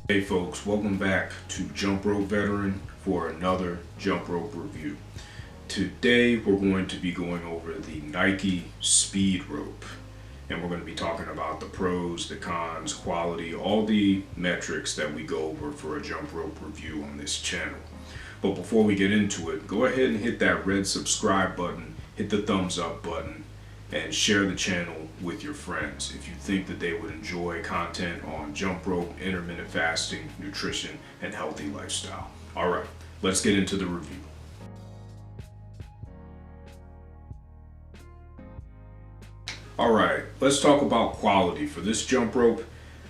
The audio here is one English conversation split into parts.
Hey folks, welcome back to Jump Rope Veteran for another jump rope review. Today we're going to be going over the Nike Speed Rope, and we're going to be talking about the pros, the cons, quality, all the metrics that we go over for a jump rope review on this channel. But before we get into it, go ahead and hit that red subscribe button, hit the thumbs up button, and share the channel with your friends if you think that they would enjoy content on jump rope, intermittent fasting, nutrition, and healthy lifestyle. All right, let's get into the review. All right, let's talk about quality for this jump rope.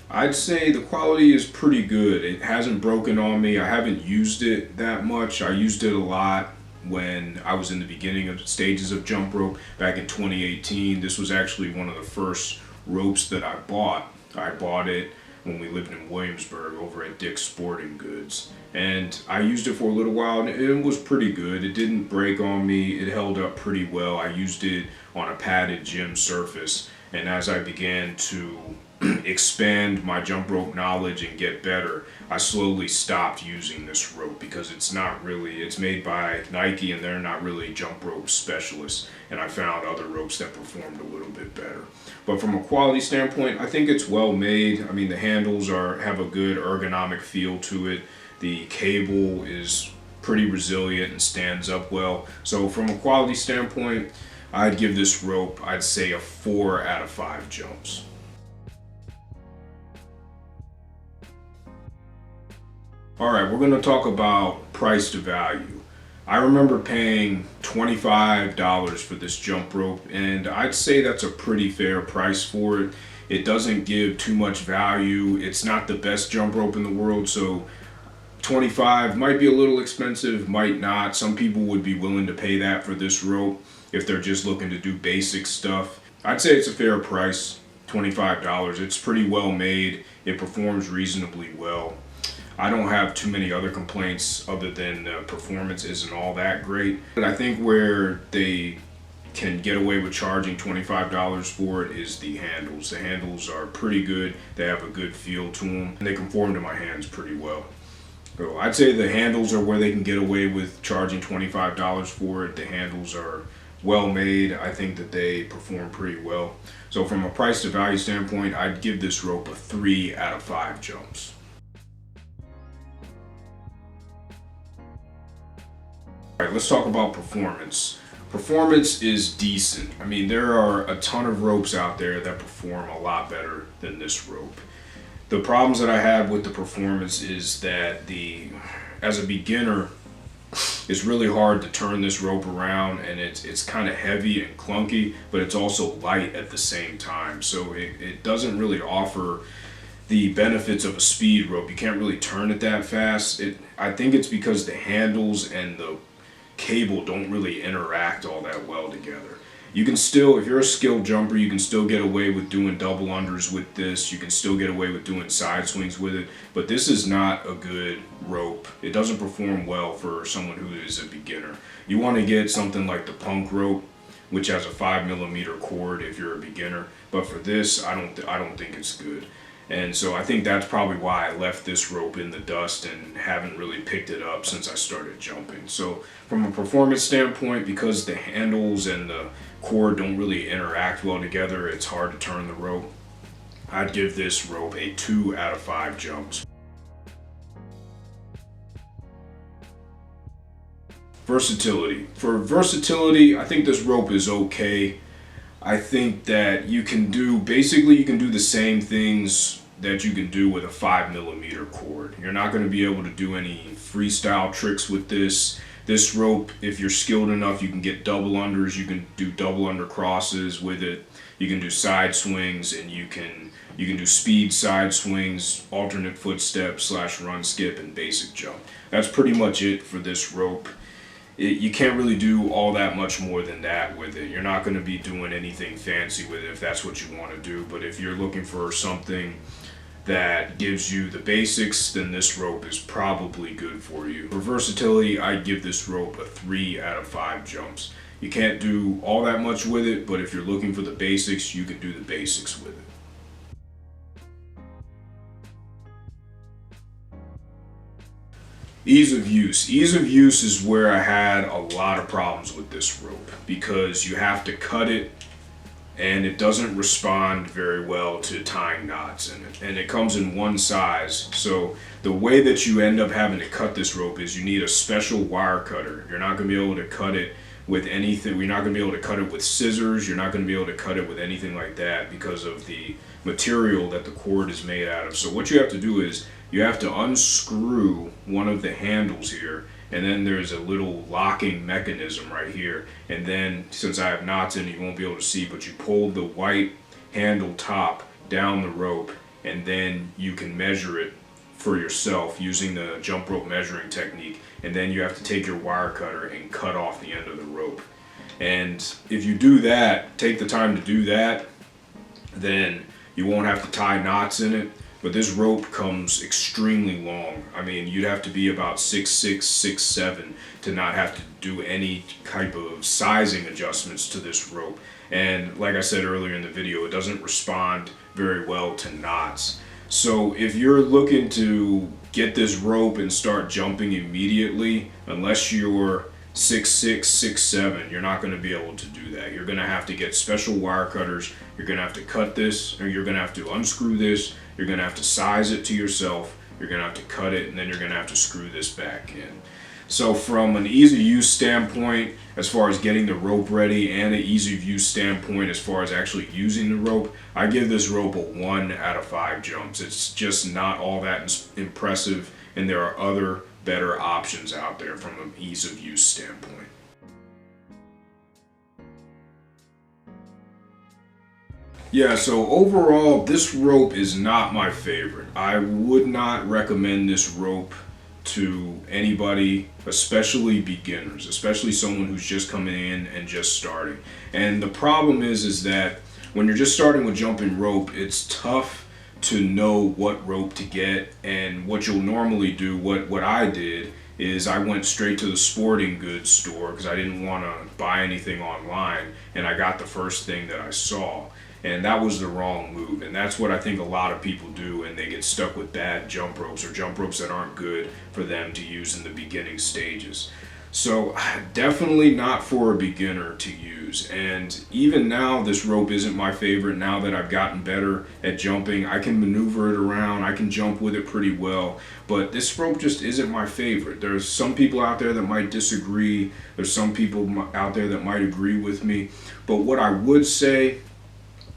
I'd say the quality is pretty good. It hasn't broken on me. I haven't used it that much. I used it a lot when I was in the beginning of the stages of jump rope back in 2018. This was actually one of the first ropes that I bought. I bought it when we lived in Williamsburg over at Dick's Sporting Goods, and I used it for a little while and it was pretty good. It didn't break on me. It held up pretty well. I used it on a padded gym surface, and as I began to expand my jump rope knowledge and get better, I slowly stopped using this rope because it's made by Nike and they're not really jump rope specialists, and I found other ropes that performed a little bit better. But from a quality standpoint, I think it's well made. I mean, the handles have a good ergonomic feel to it. The cable is pretty resilient and stands up well. So from a quality standpoint, I'd give this rope, I'd say, a 4 out of 5 jumps. All right, we're going to talk about price to value. I remember paying $25 for this jump rope, and I'd say that's a pretty fair price for it. It doesn't give too much value. It's not the best jump rope in the world, so $25 might be a little expensive, might not. Some people would be willing to pay that for this rope if they're just looking to do basic stuff. I'd say it's a fair price, $25. It's pretty well made. It performs reasonably well. I don't have too many other complaints other than the performance isn't all that great. But I think where they can get away with charging $25 for it is the handles. The handles are pretty good. They have a good feel to them, and they conform to my hands pretty well. So I'd say the handles are where they can get away with charging $25 for it. The handles are well made. I think that they perform pretty well. So from a price to value standpoint, I'd give this rope a 3 out of 5 jumps. All right, let's talk about performance. Performance is decent. I mean, there are a ton of ropes out there that perform a lot better than this rope. The problems that I have with the performance is that as a beginner, it's really hard to turn this rope around, and it's kind of heavy and clunky, but it's also light at the same time. So it doesn't really offer the benefits of a speed rope. You can't really turn it that fast. I think it's because the handles and the cable don't really interact all that well together. You can still, if you're a skilled jumper, you can still get away with doing double unders with this. You can still get away with doing side swings with it, but this is not a good rope. It doesn't perform well for someone who is a beginner. You want to get something like the punk rope, which has a 5mm cord if you're a beginner, but for this, I don't think it's good. And so I think that's probably why I left this rope in the dust and haven't really picked it up since I started jumping. So from a performance standpoint, because the handles and the cord don't really interact well together, it's hard to turn the rope. I'd give this rope a 2 out of 5 jumps. Versatility. For versatility, I think this rope is okay. I think that you can do the same things that you can do with a 5mm cord. You're not going to be able to do any freestyle tricks with this. This rope, if you're skilled enough, you can get double unders, you can do double under crosses with it, you can do side swings, and you can do speed side swings, alternate footstep / run skip, and basic jump. That's pretty much it for this rope. You can't really do all that much more than that with it. You're not going to be doing anything fancy with it if that's what you want to do. But if you're looking for something that gives you the basics, then this rope is probably good for you. For versatility, I'd give this rope a 3 out of 5 jumps. You can't do all that much with it, but if you're looking for the basics, you can do the basics with it. Ease of use. Ease of use is where I had a lot of problems with this rope, because you have to cut it and it doesn't respond very well to tying knots in it. And it comes in one size. So the way that you end up having to cut this rope is you need a special wire cutter. You're not going to be able to cut it with anything. You're not going to be able to cut it with scissors. You're not going to be able to cut it with anything like that because of the material that the cord is made out of. So what you have to do is you have to unscrew one of the handles here, and then there's a little locking mechanism right here, and then since I have knots in it, you won't be able to see, but you pull the white handle top down the rope, and then you can measure it for yourself using the jump rope measuring technique, and then you have to take your wire cutter and cut off the end of the rope. And if you do that, take the time to do that, then you won't have to tie knots in it. But this rope comes extremely long. I mean, you'd have to be about 6'6", 6'7" to not have to do any type of sizing adjustments to this rope. And like I said earlier in the video, it doesn't respond very well to knots. So if you're looking to get this rope and start jumping immediately, unless you're 6'6", 6'7", you're not going to be able to do that. You're going to have to get special wire cutters. You're going to have to cut this, or you're going to have to unscrew this. You're going to have to size it to yourself. You're going to have to cut it, and then you're going to have to screw this back in. So from an ease of use standpoint, as far as getting the rope ready, and an ease of use standpoint as far as actually using the rope, I give this rope a 1 out of 5 jumps. It's just not all that impressive, and there are other better options out there from an ease of use standpoint. Yeah, so overall, this rope is not my favorite. I would not recommend this rope to anybody, especially beginners, especially someone who's just coming in and just starting. And the problem is that when you're just starting with jumping rope, it's tough to know what rope to get. And what you'll normally do, what I did, is I went straight to the sporting goods store because I didn't want to buy anything online, and I got the first thing that I saw. And that was the wrong move, and that's what I think a lot of people do, and they get stuck with bad jump ropes, or jump ropes that aren't good for them to use in the beginning stages. So definitely not for a beginner to use. And even now, this rope isn't my favorite. Now that I've gotten better at jumping, I can maneuver it around, I can jump with it pretty well, but this rope just isn't my favorite. There's some people out there that might disagree, there's some people out there that might agree with me, but what I would say,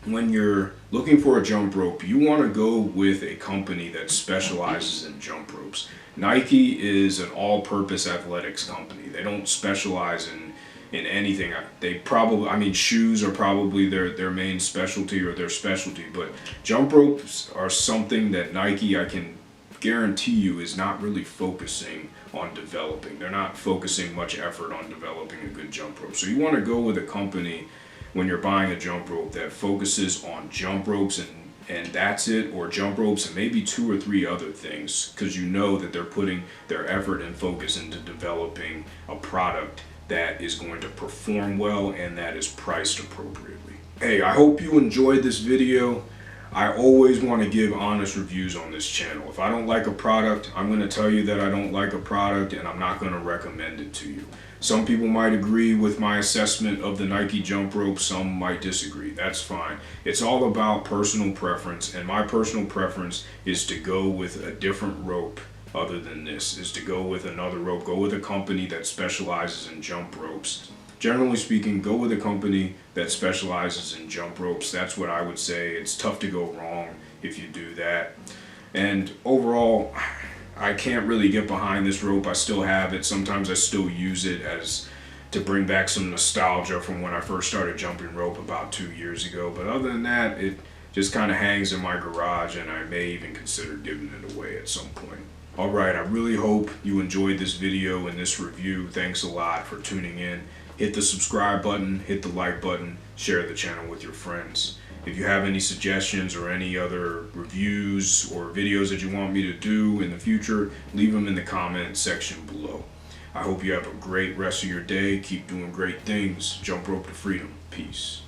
when you're looking for a jump rope, you want to go with a company that specializes in jump ropes. Nike is an all-purpose athletics company. They don't specialize in anything. They probably, I mean, shoes are probably their main specialty or their specialty, but jump ropes are something that Nike, I can guarantee you, is not really focusing on developing. They're not focusing much effort on developing a good jump rope. So you want to go with a company when you're buying a jump rope that focuses on jump ropes and that's it, or jump ropes and maybe 2 or 3 other things, because you know that they're putting their effort and focus into developing a product that is going to perform well and that is priced appropriately. Hey, I hope you enjoyed this video. I always want to give honest reviews on this channel. If I don't like a product, I'm going to tell you that I don't like a product, and I'm not going to recommend it to you. Some people might agree with my assessment of the Nike jump rope, some might disagree. That's fine. It's all about personal preference, and my personal preference is to go with a different rope other than this, is to go with another rope, go with a company that specializes in jump ropes. Generally speaking, go with a company that specializes in jump ropes. That's what I would say. It's tough to go wrong if you do that. And overall, I can't really get behind this rope. I still have it. Sometimes I still use it as to bring back some nostalgia from when I first started jumping rope about 2 years ago. But other than that, it just kind of hangs in my garage, and I may even consider giving it away at some point. Alright, I really hope you enjoyed this video and this review. Thanks a lot for tuning in. Hit the subscribe button, hit the like button, share the channel with your friends. If you have any suggestions or any other reviews or videos that you want me to do in the future, leave them in the comment section below. I hope you have a great rest of your day. Keep doing great things. Jump rope to freedom. Peace.